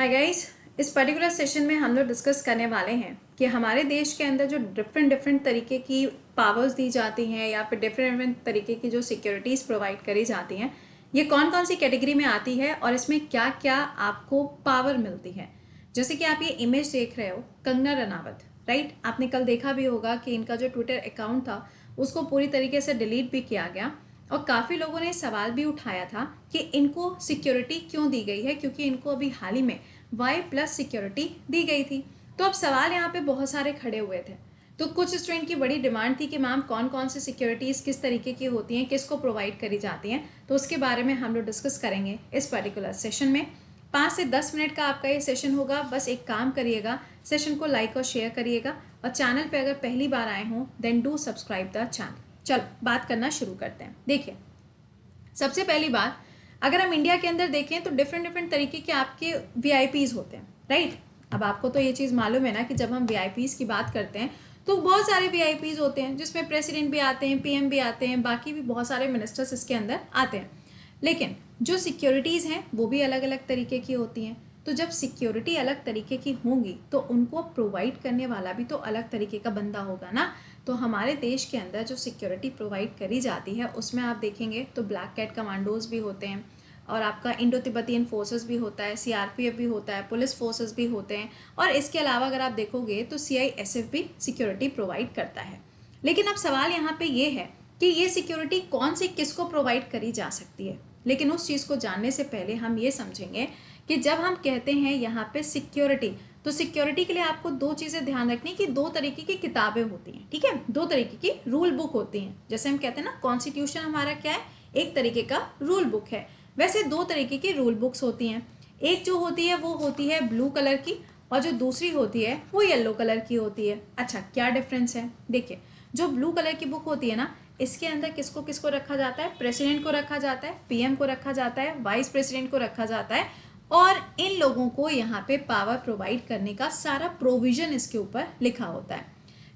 Hi guys, इस particular session में हम लोग डिस्कस करने वाले हैं कि हमारे देश के अंदर जो डिफरेंट तरीके की पावर्स दी जाती हैं या फिर डिफरेंट तरीके की जो सिक्योरिटीज़ प्रोवाइड करी जाती हैं, ये कौन कौन सी कैटेगरी में आती है और इसमें क्या क्या आपको पावर मिलती है। जैसे कि आप ये इमेज देख रहे हो, कंगना रनावत, राइट। आपने कल देखा भी होगा कि इनका जो ट्विटर अकाउंट था उसको पूरी तरीके से डिलीट भी किया गया और काफ़ी लोगों ने सवाल भी उठाया था कि इनको सिक्योरिटी क्यों दी गई है, क्योंकि इनको अभी हाल ही में Y+ सिक्योरिटी दी गई थी। तो अब सवाल यहाँ पे बहुत सारे खड़े हुए थे। तो कुछ स्टूडेंट की बड़ी डिमांड थी कि मैम कौन कौन सी सिक्योरिटीज़ किस तरीके की होती हैं, किसको प्रोवाइड करी जाती हैं, तो उसके बारे में हम लोग डिस्कस करेंगे इस पर्टिकुलर सेशन में। 5 से 10 मिनट का आपका ये सेशन होगा। बस एक काम करिएगा, सेशन को लाइक और शेयर करिएगा और चैनल पे अगर पहली बार आए हों then do subscribe the channel. चलो बात करना शुरू करते हैं। देखिए, सबसे पहली बात, अगर हम इंडिया के अंदर देखें तो डिफरेंट तरीके के आपके VIPs होते हैं, राइट। अब आपको तो ये चीज़ मालूम है ना कि जब हम VIPs की बात करते हैं तो बहुत सारे VIPs होते हैं, जिसमें प्रेसिडेंट भी आते हैं, PM भी आते हैं, बाकी भी बहुत सारे मिनिस्टर्स इसके अंदर आते हैं। लेकिन जो सिक्योरिटीज़ हैं वो भी अलग अलग तरीके की होती हैं। तो जब सिक्योरिटी अलग तरीके की होंगी तो उनको प्रोवाइड करने वाला भी तो अलग तरीके का बंदा होगा ना। तो हमारे देश के अंदर जो सिक्योरिटी प्रोवाइड करी जाती है उसमें आप देखेंगे तो ब्लैक कैट कमांडोज भी होते हैं और आपका इंडो तिब्बतियन फोर्सेस भी होता है, CRPF भी होता है, पुलिस फोर्सेस भी होते हैं और इसके अलावा अगर आप देखोगे तो CISF भी सिक्योरिटी प्रोवाइड करता है। लेकिन अब सवाल यहाँ पे ये है कि ये सिक्योरिटी कौन सी किसको प्रोवाइड करी जा सकती है। लेकिन उस चीज़ को जानने से पहले हम ये समझेंगे कि जब हम कहते हैं यहाँ पे सिक्योरिटी, तो सिक्योरिटी के लिए आपको दो चीज़ें ध्यान रखनी कि दो तरीके की किताबें होती हैं, ठीक है, दो तरीके की रूल बुक होती हैं। जैसे हम कहते हैं ना कॉन्स्टिट्यूशन हमारा क्या है, एक तरीके का रूल बुक है, वैसे दो तरीके की रूल बुक्स होती हैं। एक जो होती है वो होती है ब्लू कलर की और जो दूसरी होती है वो येलो कलर की होती है। अच्छा, क्या डिफरेंस है? देखिए, जो ब्लू कलर की बुक होती है ना, इसके अंदर किसको किसको रखा जाता है? प्रेसिडेंट को रखा जाता है, PM को रखा जाता है, वाइस प्रेसिडेंट को रखा जाता है और इन लोगों को यहाँ पे पावर प्रोवाइड करने का सारा प्रोविजन इसके ऊपर लिखा होता है।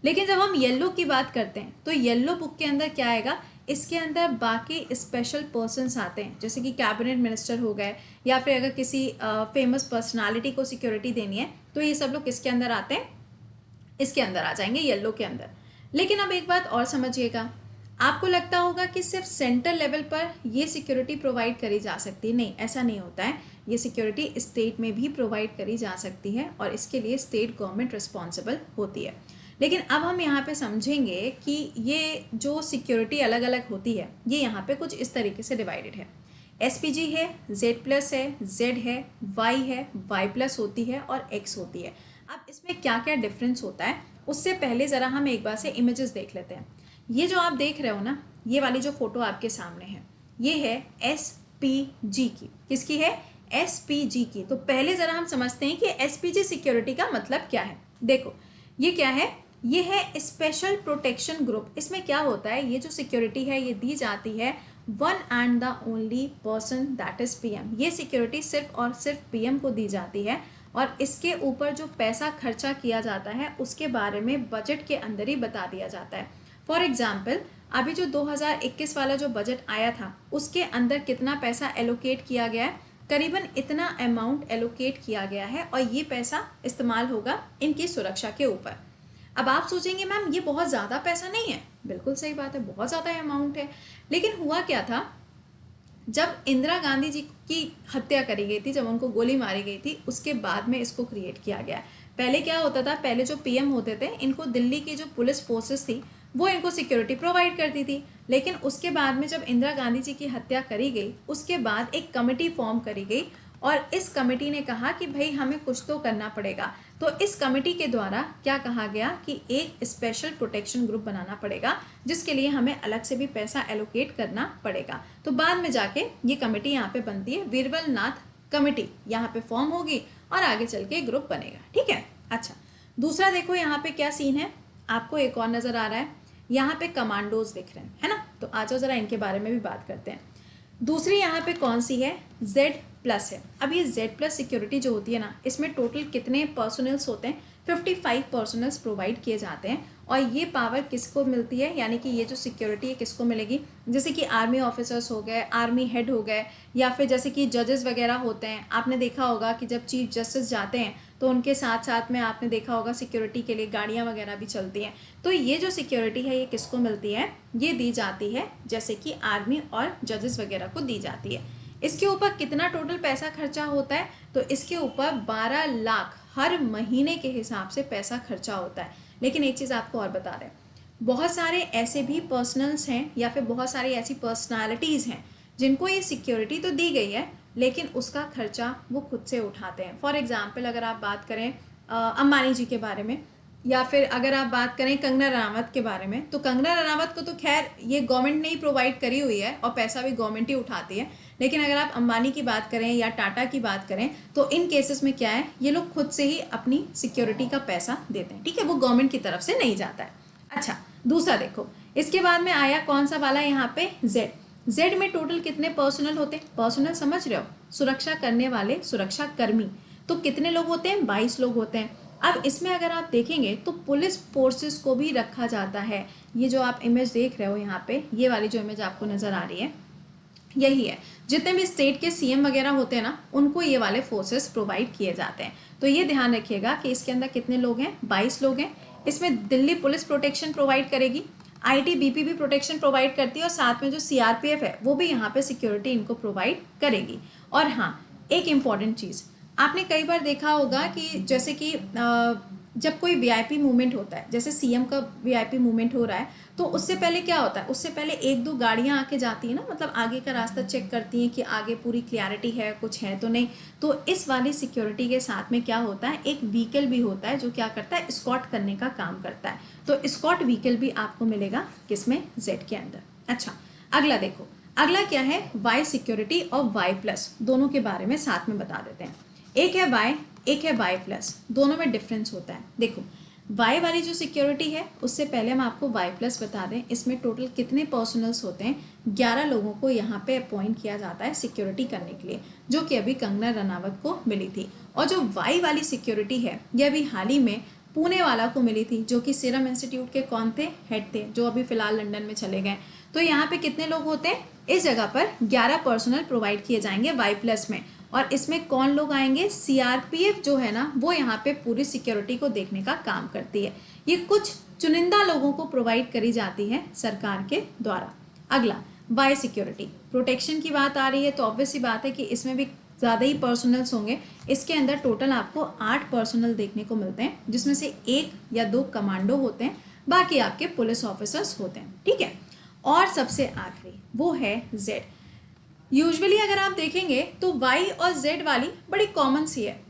लेकिन जब हम येलो की बात करते हैं तो येलो बुक के अंदर क्या आएगा? इसके अंदर बाकी स्पेशल पर्सन्स आते हैं, जैसे कि कैबिनेट मिनिस्टर हो गए या फिर अगर किसी फेमस पर्सनालिटी को सिक्योरिटी देनी है तो ये सब लोग किसके अंदर आते हैं? इसके अंदर आ जाएंगे, येलो के अंदर। लेकिन अब एक बात और समझिएगा, आपको लगता होगा कि सिर्फ सेंट्रल लेवल पर ये सिक्योरिटी प्रोवाइड करी जा सकती है। नहीं, ऐसा नहीं होता है। ये सिक्योरिटी स्टेट में भी प्रोवाइड करी जा सकती है और इसके लिए स्टेट गवर्नमेंट रिस्पॉन्सिबल होती है। लेकिन अब हम यहाँ पे समझेंगे कि ये जो सिक्योरिटी अलग अलग होती है ये यहाँ पे कुछ इस तरीके से डिवाइडेड है। SPG है, Z+ है, Z है, Y है, Y+ होती है और X होती है। अब इसमें क्या क्या डिफरेंस होता है उससे पहले ज़रा हम एक बार से इमेजेस देख लेते हैं। ये जो आप देख रहे हो ना, ये वाली जो फोटो आपके सामने है, ये है SPG की। किसकी है? SPG की। तो पहले ज़रा हम समझते हैं कि SPG सिक्योरिटी का मतलब क्या है। देखो, ये क्या है? ये है स्पेशल प्रोटेक्शन ग्रुप। इसमें क्या होता है, ये जो सिक्योरिटी है ये दी जाती है one and the only person, that is PM। ये सिक्योरिटी सिर्फ और सिर्फ PM को दी जाती है और इसके ऊपर जो पैसा खर्चा किया जाता है उसके बारे में बजट के अंदर ही बता दिया जाता है। फॉर एग्जाम्पल, अभी जो 2021 वाला जो बजट आया था उसके अंदर कितना पैसा एलोकेट किया गया है? करीबन इतना अमाउंट एलोकेट किया गया है और ये पैसा इस्तेमाल होगा इनकी सुरक्षा के ऊपर। अब आप सोचेंगे मैम ये बहुत ज़्यादा पैसा नहीं है। बिल्कुल सही बात है, बहुत ज़्यादा अमाउंट है। लेकिन हुआ क्या था, जब इंदिरा गांधी जी की हत्या करी गई थी, जब उनको गोली मारी गई थी, उसके बाद में इसको क्रिएट किया गया। पहले क्या होता था, पहले जो PM होते थे इनको दिल्ली की जो पुलिस फोर्सेस थी वो इनको सिक्योरिटी प्रोवाइड करती थी। लेकिन उसके बाद में जब इंदिरा गांधी जी की हत्या करी गई उसके बाद एक कमेटी फॉर्म करी गई और इस कमेटी ने कहा कि भाई हमें कुछ तो करना पड़ेगा। तो इस कमेटी के द्वारा क्या कहा गया कि एक स्पेशल प्रोटेक्शन ग्रुप बनाना पड़ेगा जिसके लिए हमें अलग से भी पैसा एलोकेट करना पड़ेगा। तो बाद में जाके ये कमेटी यहाँ पे बनती है, वीरबल नाथ कमेटी यहाँ पे फॉर्म होगी और आगे चल के ग्रुप बनेगा, ठीक है। अच्छा, दूसरा देखो यहाँ पे क्या सीन है, आपको एक और नज़र आ रहा है, यहाँ पे कमांडोज दिख रहे हैं, है ना। तो आ जाओ ज़रा इनके बारे में भी बात करते हैं। दूसरी यहाँ पे कौन सी है? Z+ है। अब ये Z+ सिक्योरिटी जो होती है ना, इसमें टोटल कितने पर्सनल्स होते हैं? 55 पर्सनल्स प्रोवाइड किए जाते हैं। और ये पावर किसको मिलती है, यानी कि ये जो सिक्योरिटी है किसको मिलेगी, जैसे कि आर्मी ऑफिसर्स हो गए, आर्मी हेड हो गए, या फिर जैसे कि जजेस वगैरह होते हैं। आपने देखा होगा कि जब चीफ जस्टिस जाते हैं तो उनके साथ साथ में आपने देखा होगा सिक्योरिटी के लिए गाड़ियाँ वगैरह भी चलती हैं। तो ये जो सिक्योरिटी है ये किसको मिलती है, ये दी जाती है जैसे कि आर्मी और जजेस वगैरह को दी जाती है। इसके ऊपर कितना टोटल पैसा खर्चा होता है, तो इसके ऊपर 12 लाख हर महीने के हिसाब से पैसा खर्चा होता है। लेकिन एक चीज़ आपको और बता दें, बहुत सारे ऐसे भी पर्सनल्स हैं या फिर बहुत सारी ऐसी पर्सनालिटीज़ हैं जिनको ये सिक्योरिटी तो दी गई है लेकिन उसका खर्चा वो खुद से उठाते हैं। फॉर एग्जाम्पल अगर आप बात करें अंबानी जी के बारे में, या फिर अगर आप बात करें कंगना रनावत के बारे में, तो कंगना रनावत को तो खैर ये गवर्नमेंट ने ही प्रोवाइड करी हुई है और पैसा भी गवर्नमेंट ही उठाती है। लेकिन अगर आप अंबानी की बात करें या टाटा की बात करें तो इन केसेस में क्या है, ये लोग खुद से ही अपनी सिक्योरिटी का पैसा देते हैं, ठीक है, वो गवर्नमेंट की तरफ से नहीं जाता है। अच्छा, दूसरा देखो, इसके बाद में आया कौन सा वाला यहाँ पे, जेड में टोटल कितने पर्सनल होते हैं, पर्सनल समझ रहे हो, सुरक्षा करने वाले सुरक्षा कर्मी, तो कितने लोग होते हैं, 22 लोग होते हैं। अब इसमें अगर आप देखेंगे तो पुलिस फोर्सेस को भी रखा जाता है। ये जो आप इमेज देख रहे हो यहाँ पे, ये वाली जो इमेज आपको नजर आ रही है यही है। जितने भी स्टेट के सीएम वगैरह होते हैं ना, उनको ये वाले फोर्सेस प्रोवाइड किए जाते हैं। तो ये ध्यान रखिएगा कि इसके अंदर कितने लोग हैं, 22 लोग हैं। इसमें दिल्ली पुलिस प्रोटेक्शन प्रोवाइड करेगी, आईटीबीपी भी प्रोटेक्शन प्रोवाइड करती है, और साथ में जो सीआरपीएफ है वो भी यहाँ पे सिक्योरिटी इनको प्रोवाइड करेगी। और हाँ, एक इम्पॉर्टेंट चीज़ आपने कई बार देखा होगा कि जैसे कि जब कोई वीआईपी मूवमेंट होता है, जैसे सीएम का वीआईपी मूवमेंट हो रहा है, तो उससे पहले क्या होता है, उससे पहले 1-2 गाड़ियां आके जाती है ना, मतलब आगे का रास्ता चेक करती हैं कि आगे पूरी क्लियरिटी है, कुछ है तो नहीं। तो इस वाली सिक्योरिटी के साथ में क्या होता है, एक व्हीकल भी होता है जो क्या करता है, स्कॉट करने का काम करता है। तो स्कॉट व्हीकल भी आपको मिलेगा किसमें, जेड के अंदर। अच्छा, अगला देखो, अगला क्या है, वाई सिक्योरिटी और वाई प्लस, दोनों के बारे में साथ में बता देते हैं। एक है वाई, एक है वाई प्लस, दोनों में डिफरेंस होता है। देखो, वाई वाली जो सिक्योरिटी है उससे पहले हम आपको वाई प्लस बता दें, इसमें टोटल कितने पर्सनल्स होते हैं, 11 लोगों को यहाँ पे अपॉइंट किया जाता है सिक्योरिटी करने के लिए, जो कि अभी कंगना रनावत को मिली थी। और जो वाई वाली सिक्योरिटी है ये अभी हाल ही में पुणे वाला को मिली थी, जो कि सीरम इंस्टीट्यूट के कौन थे, हेड थे, जो अभी फिलहाल लंदन में चले गए। तो यहाँ पे कितने लोग होते हैं, इस जगह पर 11 पर्सनल प्रोवाइड किए जाएंगे वाई प्लस में। और इसमें कौन लोग आएंगे, सीआरपीएफ जो है ना, वो यहाँ पे पूरी सिक्योरिटी को देखने का काम करती है। ये कुछ चुनिंदा लोगों को प्रोवाइड करी जाती है सरकार के द्वारा। अगला वाई सिक्योरिटी, प्रोटेक्शन की बात आ रही है तो ऑब्वियस सी बात है कि इसमें भी ज़्यादा ही पर्सनल्स होंगे। इसके अंदर टोटल आपको 8 पर्सनल देखने को मिलते हैं, जिसमें से 1 या 2 कमांडो होते हैं, बाकी आपके पुलिस ऑफिसर्स होते हैं, ठीक है। और सबसे आखिरी वो है जेड। यूजुअली अगर आप देखेंगे तो वाई और जेड वाली बड़ी कॉमन सी है,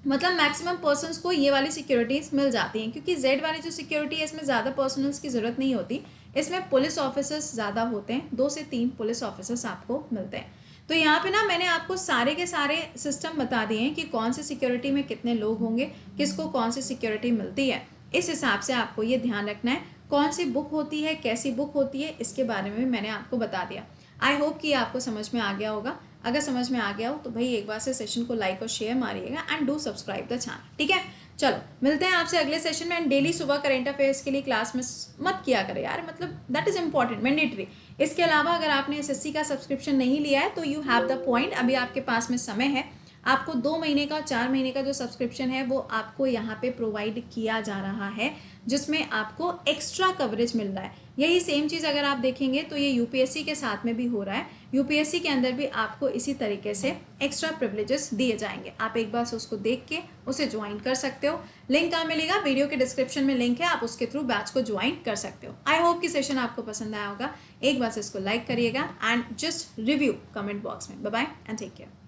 मतलब मैक्सिमम पर्सन्स को ये वाली सिक्योरिटीज मिल जाती हैं, क्योंकि जेड वाली जो सिक्योरिटी है इसमें ज़्यादा पर्सनल्स की ज़रूरत नहीं होती, इसमें पुलिस ऑफिसर्स ज़्यादा होते हैं, 2 से 3 पुलिस ऑफिसर्स आपको मिलते हैं। तो यहाँ पे ना मैंने आपको सारे के सारे सिस्टम बता दिए हैं कि कौन सी सिक्योरिटी में कितने लोग होंगे, किसको कौन सी सिक्योरिटी मिलती है। इस हिसाब से आपको ये ध्यान रखना है, कौन सी बुक होती है, कैसी बुक होती है, इसके बारे में मैंने आपको बता दिया। आई होप कि आपको समझ में आ गया होगा। अगर समझ में आ गया हो तो भाई एक बार से सेशन को लाइक और शेयर मारिएगा and do subscribe the channel, ठीक है। चलो मिलते हैं आपसे अगले सेशन में। एंड डेली सुबह करंट अफेयर्स के लिए क्लास में मत किया करें यार, मतलब दैट इज़ इंपॉर्टेंट, मैंडेटरी। इसके अलावा अगर आपने एसएससी का सब्सक्रिप्शन नहीं लिया है तो यू हैव द पॉइंट, अभी आपके पास में समय है। आपको 2 महीने का 4 महीने का जो सब्सक्रिप्शन है वो आपको यहाँ पे प्रोवाइड किया जा रहा है, जिसमें आपको एक्स्ट्रा कवरेज मिल रहा है। यही सेम चीज़ अगर आप देखेंगे तो ये यूपीएससी के साथ में भी हो रहा है। यूपीएससी के अंदर भी आपको इसी तरीके से एक्स्ट्रा प्रिविलेजेस दिए जाएंगे। आप एक बार से उसको देख के उसे ज्वाइन कर सकते हो। लिंक कहाँ मिलेगा, वीडियो के डिस्क्रिप्शन में लिंक है, आप उसके थ्रू बैच को ज्वाइन कर सकते हो। आई होप कि सेशन आपको पसंद आया होगा। एक बार से इसको लाइक करिएगा and just review comment box में। Bye bye and take care.